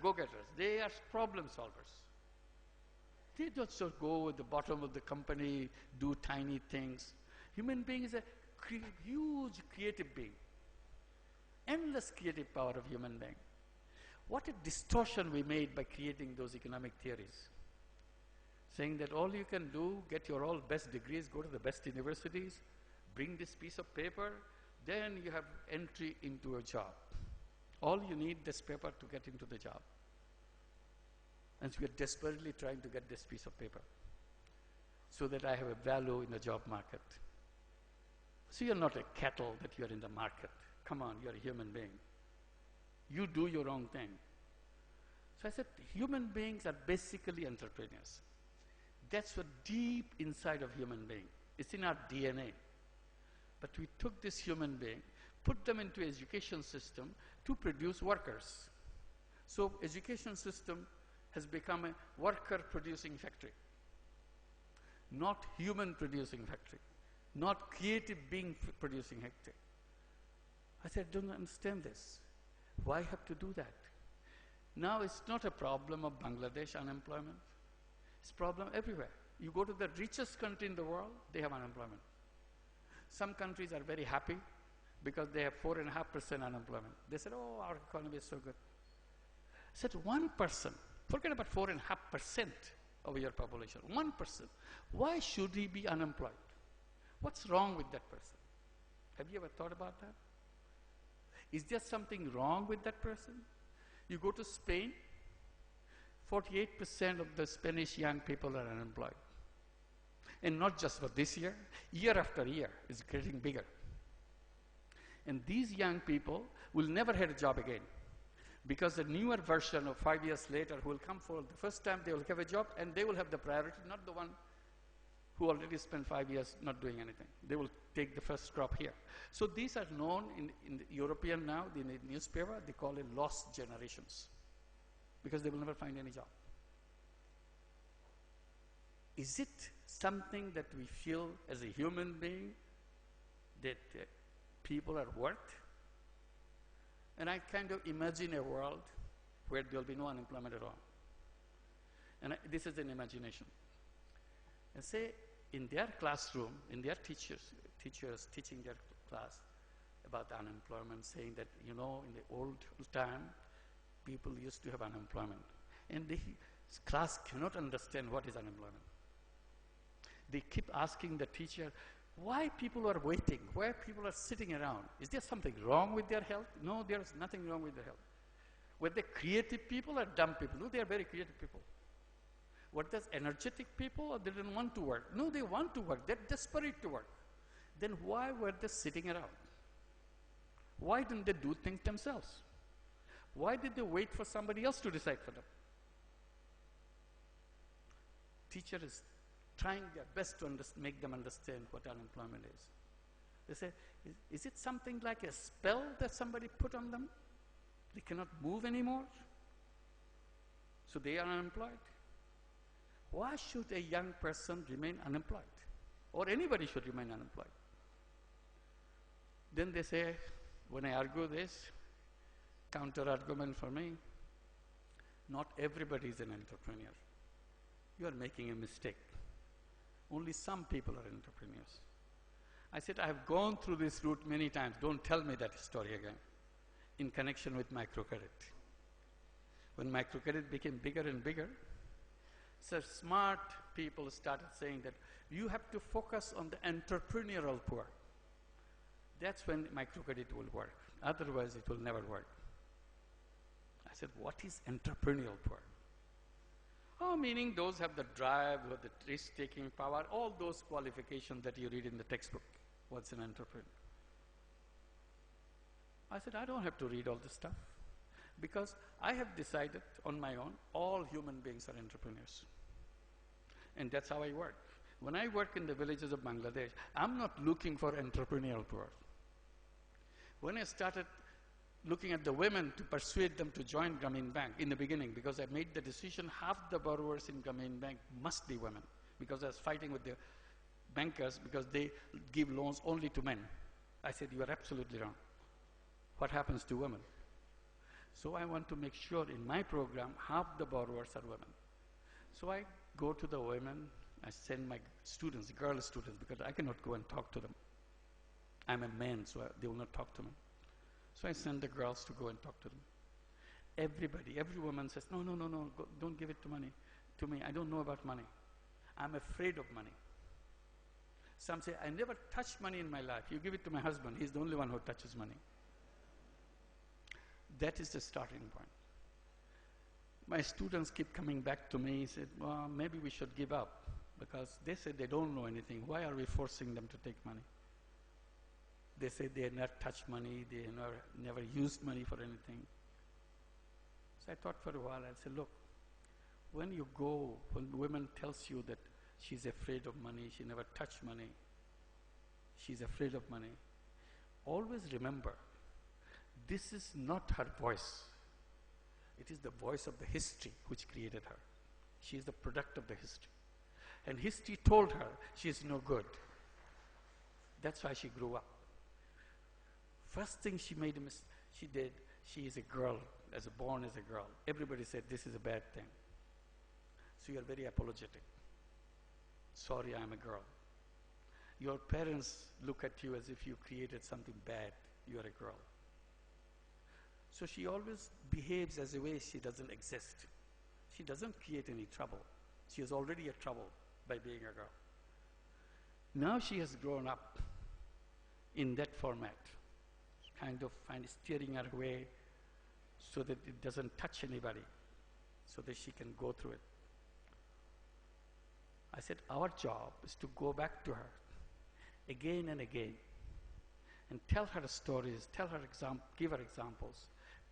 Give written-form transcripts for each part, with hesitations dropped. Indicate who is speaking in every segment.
Speaker 1: go-getters. They are problem solvers. They don't just go at the bottom of the company, do tiny things. Human being is a huge creative being. Endless creative power of human being. What a distortion we made by creating those economic theories. Saying that all you can do, get your all best degrees, go to the best universities, bring this piece of paper, then you have entry into a job. All you need this paper to get into the job. And so we are desperately trying to get this piece of paper so that I have a value in the job market. So you're not a cattle that you're in the market. Come on, you're a human being. You do your own thing. So I said, human beings are basically entrepreneurs. That's what deep inside of human being. It's in our DNA. But we took this human being, put them into education system to produce workers. So education system has become a worker producing factory. Not human producing factory. Not creative being producing factory. I said, I don't understand this. Why have to do that? Now it's not a problem of Bangladesh unemployment. It's a problem everywhere. You go to the richest country in the world, they have unemployment. Some countries are very happy because they have 4.5% unemployment. They said, oh, our economy is so good. I said, 1%, forget about 4.5% of your population, 1%. Why should he be unemployed? What's wrong with that person? Have you ever thought about that? Is there something wrong with that person? You go to Spain, 48% of the Spanish young people are unemployed. And not just for this year after year, it's getting bigger. And these young people will never have a job again because the newer version of 5 years later who will come for the first time, they will have a job and they will have the priority, not the one who already spent 5 years not doing anything. They will take the first crop here. So these are known in the European now, in the newspaper, they call it lost generations because they will never find any job. Is it something that we feel as a human being that people are worth? And I kind of imagine a world where there will be no unemployment at all. And this is an imagination. And say in their classroom, in their teachers teaching their class about unemployment, saying that, you know, in the old time, people used to have unemployment. And the class cannot understand what is unemployment. They keep asking the teacher, why people are waiting, why people are sitting around. Is there something wrong with their health? No, there is nothing wrong with their health. Were they creative people or dumb people? No, they are very creative people. Were they energetic people or they didn't want to work? No, they want to work. They're desperate to work. Then why were they sitting around? Why didn't they do things themselves? Why did they wait for somebody else to decide for them? Teacher is trying their best to make them understand what unemployment is. They say, is it something like a spell that somebody put on them? They cannot move anymore, so they are unemployed. Why should a young person remain unemployed? Or anybody should remain unemployed? Then they say, when I argue this, counter-argument for me, not everybody is an entrepreneur. You are making a mistake. Only some people are entrepreneurs. I said, I have gone through this route many times. Don't tell me that story again. In connection with microcredit. When microcredit became bigger and bigger, so smart people started saying that you have to focus on the entrepreneurial poor. That's when microcredit will work. Otherwise, it will never work. I said, what is entrepreneurial poor? Oh, meaning those have the drive, or the risk-taking power, all those qualifications that you read in the textbook. What's an entrepreneur? I said, I don't have to read all this stuff because I have decided on my own, all human beings are entrepreneurs. And that's how I work. When I work in the villages of Bangladesh, I'm not looking for entrepreneurial poor. When I started looking at the women to persuade them to join Grameen Bank in the beginning, because I made the decision half the borrowers in Grameen Bank must be women, because I was fighting with the bankers because they give loans only to men. I said, you are absolutely wrong. What happens to women? So I want to make sure in my program, half the borrowers are women. So I go to the women, I send my students, girl students, because I cannot go and talk to them. I'm a man, so they will not talk to me. So I send the girls to go and talk to them. Everybody, every woman says, no, no, no, no, don't give it to me. I don't know about money. I'm afraid of money. Some say, I never touched money in my life. You give it to my husband. He's the only one who touches money. That is the starting point. My students keep coming back to me and said, well, maybe we should give up, because they say they don't know anything. Why are we forcing them to take money? They say they have not touched money, they have never used money for anything. So I thought for a while, I said, look, when you go, when a woman tells you that she's afraid of money, she never touched money, she's afraid of money, always remember, this is not her voice. It is the voice of the history which created her. She is the product of the history. And history told her she is no good. That's why she grew up. First thing she did, she is a girl, born as a girl. Everybody said this is a bad thing. So you are very apologetic. Sorry, I'm a girl. Your parents look at you as if you created something bad. You are a girl. So she always behaves as a way she doesn't exist. She doesn't create any trouble. She is already a trouble by being a girl. Now she has grown up in that format, kind of steering her way so that it doesn't touch anybody, so that she can go through it. I said, our job is to go back to her again and again and tell her stories, give her examples,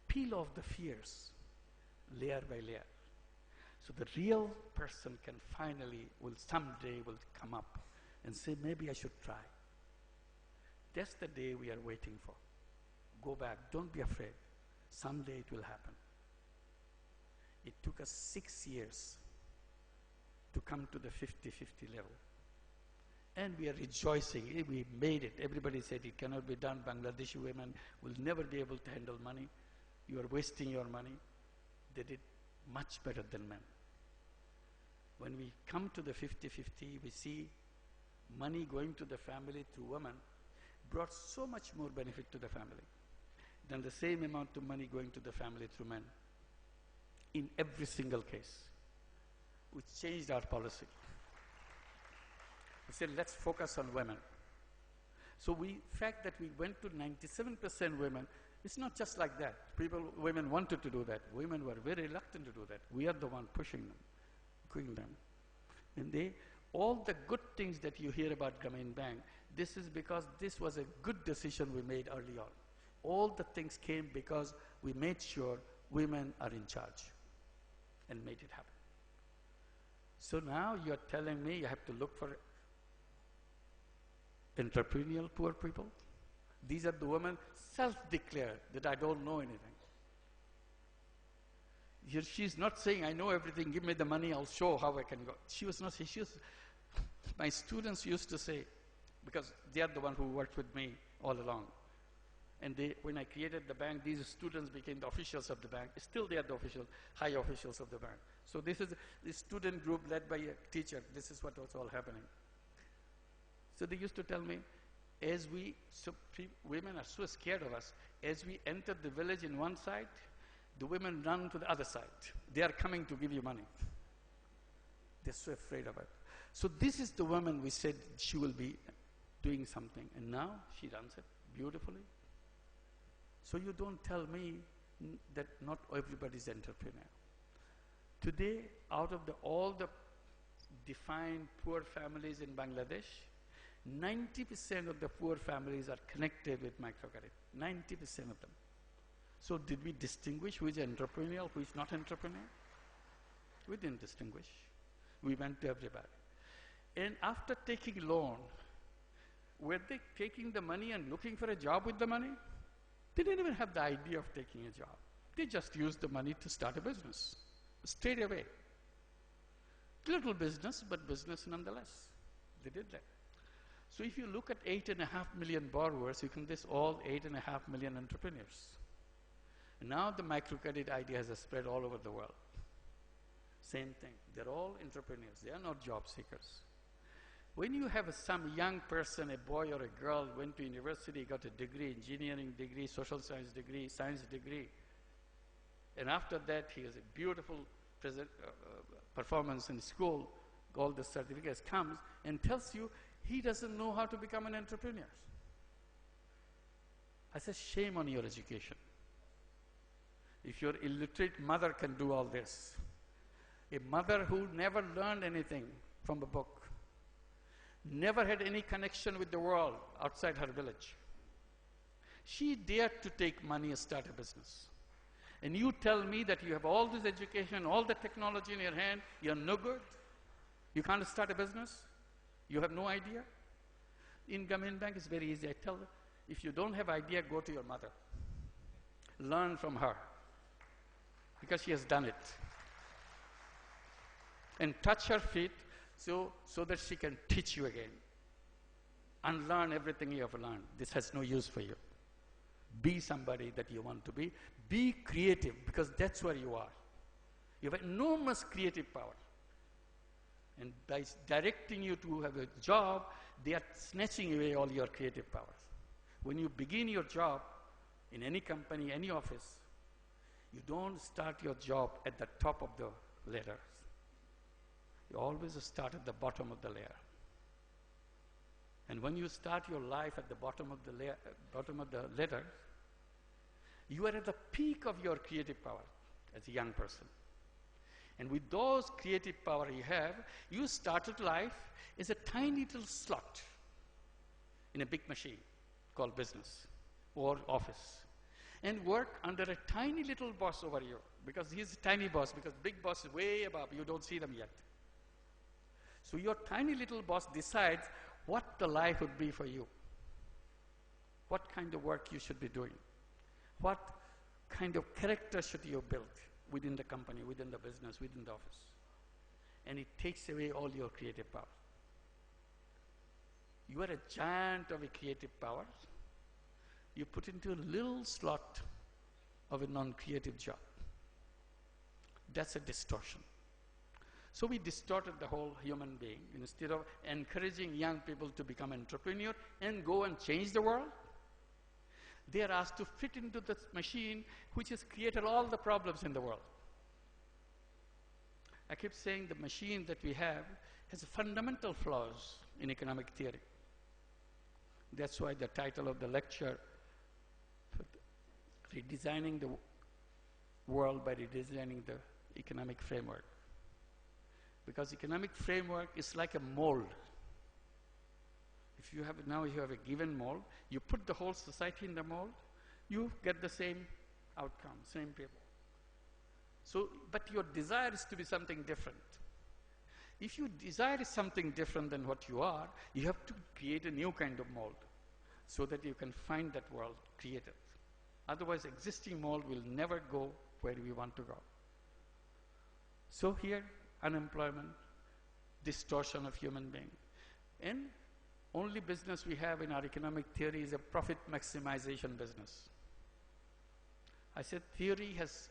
Speaker 1: peel off the fears layer by layer. So the real person can someday will come up and say, maybe I should try. That's the day we are waiting for. Go back, don't be afraid. Someday it will happen. It took us 6 years to come to the 50-50 level. And we are rejoicing, we made it. Everybody said it cannot be done. Bangladeshi women will never be able to handle money. You are wasting your money. They did much better than men. When we come to the 50-50, we see money going to the family through women brought so much more benefit to the family than the same amount of money going to the family through men. In every single case, we changed our policy. We said, let's focus on women. So fact that we went to 97% women, it's not just like that. Women wanted to do that. Women were very reluctant to do that. We are the one pushing them. And all the good things that you hear about Grameen Bank, this is because this was a good decision we made early on. All the things came because we made sure women are in charge and made it happen. So now you're telling me you have to look for entrepreneurial poor people? These are the women self-declared that I don't know anything. She's not saying, I know everything, give me the money, I'll show how I can go. She was not saying, my students used to say, because they are the one who worked with me all along. And when I created the bank, these students became the officials of the bank. Still they are the high officials of the bank. So this is the student group led by a teacher. This is what was all happening. So they used to tell me, women are so scared of us, as we enter the village in one side, the women run to the other side. They are coming to give you money. They're so afraid of it. So this is the woman we said she will be doing something. And now she runs it beautifully. So you don't tell me that not everybody is entrepreneur. Today, out of all the defined poor families in Bangladesh, 90% of the poor families are connected with microcredit. 90% of them. So did we distinguish who is entrepreneurial, who is not entrepreneurial? We didn't distinguish. We went to everybody. And after taking loan, were they taking the money and looking for a job with the money? They didn't even have the idea of taking a job. They just used the money to start a business, straight away. Little business, but business nonetheless. They did that. So if you look at 8.5 million borrowers, you can list all 8.5 million entrepreneurs. And now the microcredit idea has spread all over the world. Same thing. They're all entrepreneurs. They are not job seekers. When you have some young person, a boy or a girl, went to university, got a degree, engineering degree, social science degree, science degree, and after that he has a beautiful performance in school, all the certificates comes and tells you he doesn't know how to become an entrepreneur. I say, shame on your education. If your illiterate mother can do all this, a mother who never learned anything from a book, never had any connection with the world outside her village, she dared to take money and start a business. And you tell me that you have all this education, all the technology in your hand, you're no good? You can't start a business? You have no idea? In Grameen Bank, it's very easy. I tell them, if you don't have idea, go to your mother. Learn from her, because she has done it. And touch her feet so that she can teach you again. Unlearn everything you have learned. This has no use for you. Be somebody that you want to be. Be creative, because that's where you are. You have enormous creative power. And by directing you to have a job, they are snatching away all your creative powers. When you begin your job in any company, any office, you don't start your job at the top of the ladder. You always start at the bottom of the layer. And when you start your life at the bottom of the ladder, you are at the peak of your creative power as a young person. And with those creative power you have, you started life as a tiny little slot in a big machine called business or office, and work under a tiny little boss over you, because he's a tiny boss, because big boss is way above, you don't see them yet. So your tiny little boss decides what the life would be for you, what kind of work you should be doing, what kind of character should you build within the company, within the business, within the office. And it takes away all your creative power. You are a giant of a creative power. You put into a little slot of a non-creative job. That's a distortion. So we distorted the whole human being. Instead of encouraging young people to become entrepreneurs and go and change the world, they are asked to fit into this machine which has created all the problems in the world. I keep saying the machine that we have has fundamental flaws in economic theory. That's why the title of the lecture, Redesigning the World by Redesigning the Economic Framework. Because economic framework is like a mold. If you have now you have a given mold, you put the whole society in the mold, you get the same outcome, same people. So, but your desire is to be something different. If you desire something different than what you are, you have to create a new kind of mold so that you can find that world created. Otherwise, existing mold will never go where we want to go. So here, unemployment, distortion of human being. And only business we have in our economic theory is a profit maximization business. I said theory has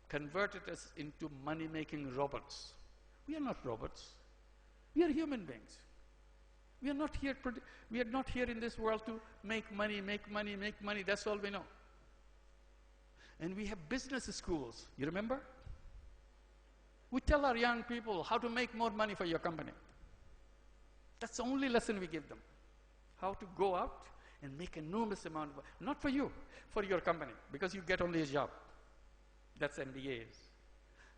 Speaker 1: converted us into money-making robots. We are not robots. We are human beings. We are not here in this world to make money, make money, make money. That's all we know. And we have business schools. You remember? We tell our young people how to make more money for your company. That's the only lesson we give them. How to go out and make enormous amount of, not for you, for your company, because you get only a job. That's MBAs.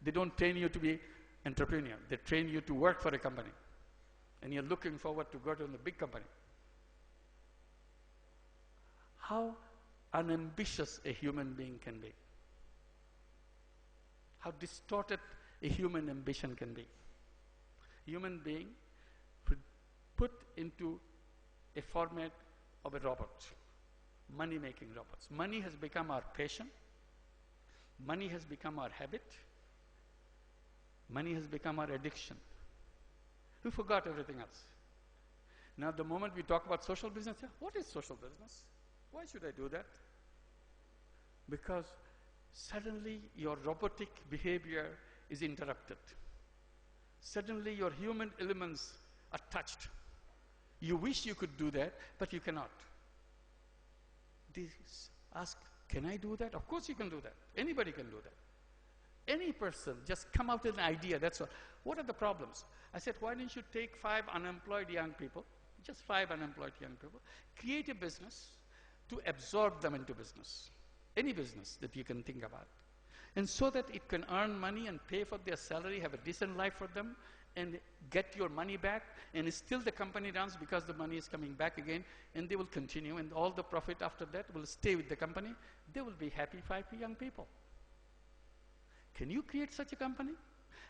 Speaker 1: They don't train you to be entrepreneur. They train you to work for a company. And you're looking forward to go to a big company. How unambitious a human being can be. How distorted a human ambition can be. Human being put into a format of a robot, money-making robots. Money has become our passion. Money has become our habit. Money has become our addiction. We forgot everything else. Now, the moment we talk about social business, what is social business? Why should I do that? Because Suddenly your robotic behavior is interrupted. Suddenly your human elements are touched. You wish you could do that, but you cannot. They ask, can I do that? Of course you can do that. Anybody can do that. Any person, just come out with an idea, that's all. What are the problems? I said, why don't you take 5 unemployed young people, just 5 unemployed young people, create a business to absorb them into business. Any business that you can think about. And so that it can earn money and pay for their salary, have a decent life for them, and get your money back, and still the company runs because the money is coming back again, and they will continue, and all the profit after that will stay with the company. They will be happy 5 young people. Can you create such a company?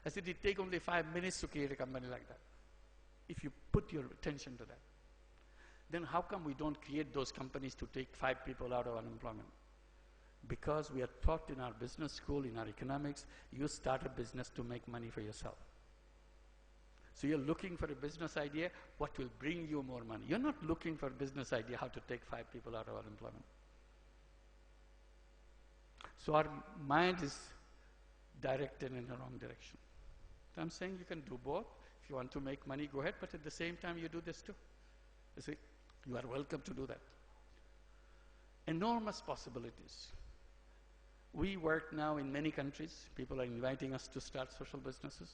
Speaker 1: I said, it take only 5 minutes to create a company like that, if you put your attention to that. Then how come we don't create those companies to take 5 people out of unemployment? Because we are taught in our business school, in our economics, you start a business to make money for yourself. So you're looking for a business idea, what will bring you more money. You're not looking for a business idea, how to take 5 people out of unemployment. So our mind is directed in the wrong direction. So I'm saying you can do both. If you want to make money, go ahead, but at the same time you do this too. You see, you are welcome to do that. Enormous possibilities. We work now in many countries. People are inviting us to start social businesses.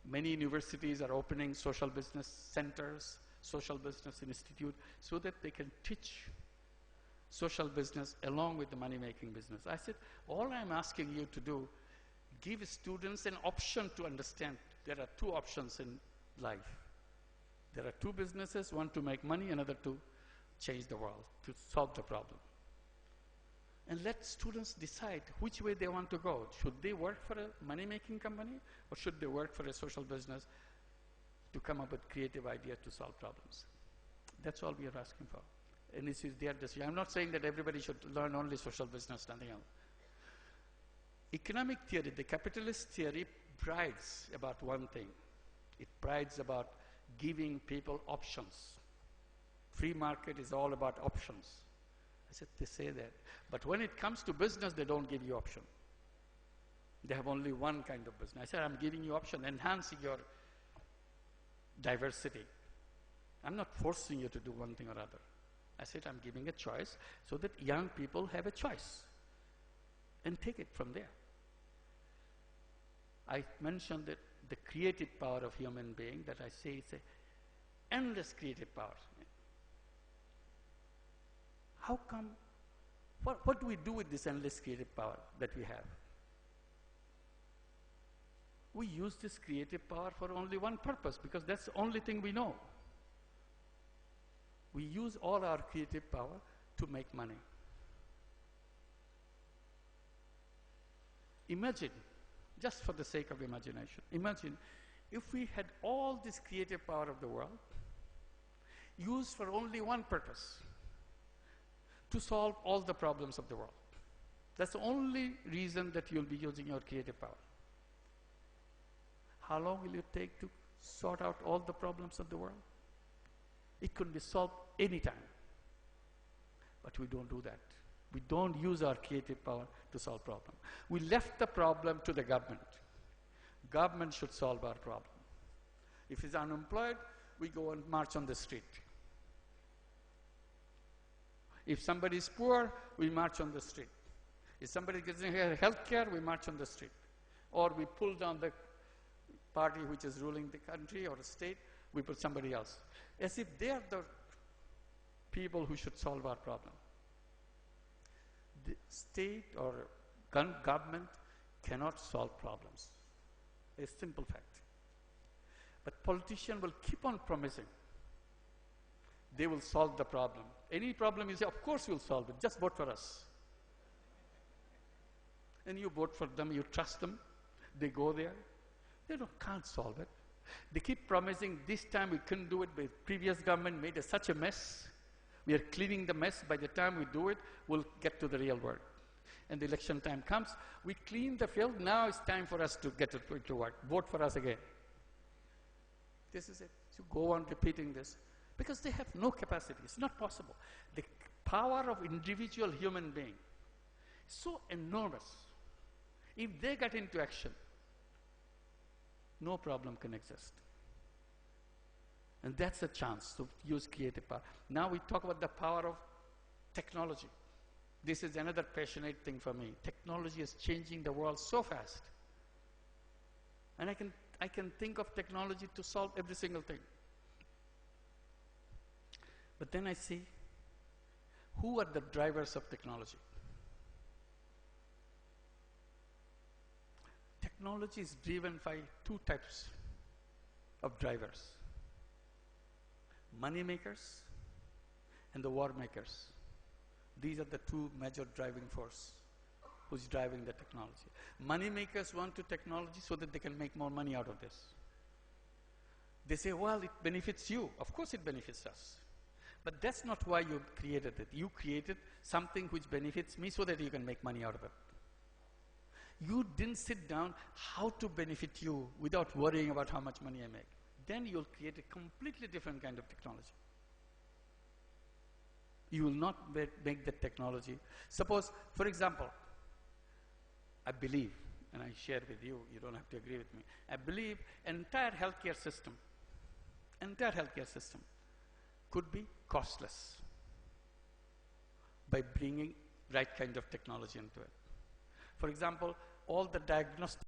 Speaker 1: Many universities are opening social business centers, social business institute, so that they can teach social business along with the money-making business. I said, all I'm asking you to do, give students an option to understand. There are 2 options in life. There are 2 businesses, one to make money, another to change the world, to solve the problem. And let students decide which way they want to go. Should they work for a money-making company, or should they work for a social business to come up with creative ideas to solve problems? That's all we are asking for. And this is their decision. I'm not saying that everybody should learn only social business, nothing else. Economic theory, the capitalist theory, prides about one thing. It prides about giving people options. Free market is all about options. I said, they say that. But when it comes to business, they don't give you option. They have only one kind of business. I said, I'm giving you option, enhancing your diversity. I'm not forcing you to do one thing or other. I said, I'm giving a choice so that young people have a choice and take it from there. I mentioned that the creative power of human being, that I say it's an endless creative power. How come, what do we do with this endless creative power that we have? We use this creative power for only one purpose, because that's the only thing we know. We use all our creative power to make money. Imagine, just for the sake of imagination, imagine if we had all this creative power of the world used for only one purpose, to solve all the problems of the world. That's the only reason that you'll be using your creative power. How long will it take to sort out all the problems of the world? It could be solved anytime. But we don't do that. We don't use our creative power to solve problems. We left the problem to the government. Government should solve our problem. If he's unemployed, we go and march on the street. If somebody is poor, we march on the street. If somebody gets health care, we march on the street. Or we pull down the party which is ruling the country or the state, we put somebody else. As if they are the people who should solve our problem. The state or government cannot solve problems. A simple fact. But politicians will keep on promising. They will solve the problem. Any problem you say, of course we'll solve it, just vote for us. And you vote for them, you trust them, they go there. They can't solve it. They keep promising, this time we couldn't do it, but the previous government made such a mess. We are cleaning the mess. By the time we do it, we'll get to the real work. And the election time comes, we clean the field, now it's time for us to get it to work. Vote for us again. This is it. So go on repeating this. Because they have no capacity. It's not possible. The power of individual human being so enormous. If they get into action, no problem can exist. And that's a chance to use creative power. Now we talk about the power of technology. This is another passionate thing for me. Technology is changing the world so fast. And I can think of technology to solve every single thing. But then I see, who are the drivers of technology? Technology is driven by two types of drivers: money makers and the war makers. These are the two major driving forces who's driving the technology. Money makers want to technology so that they can make more money out of this. They say, well, it benefits you. Of course it benefits us. But that's not why you created it. You created something which benefits me so that you can make money out of it. You didn't sit down how to benefit you without worrying about how much money I make. Then you'll create a completely different kind of technology. You will not make that technology. Suppose, for example, I believe, and I share with you, you don't have to agree with me, I believe entire healthcare system could be costless by bringing right kind of technology into it. For example, all the diagnostic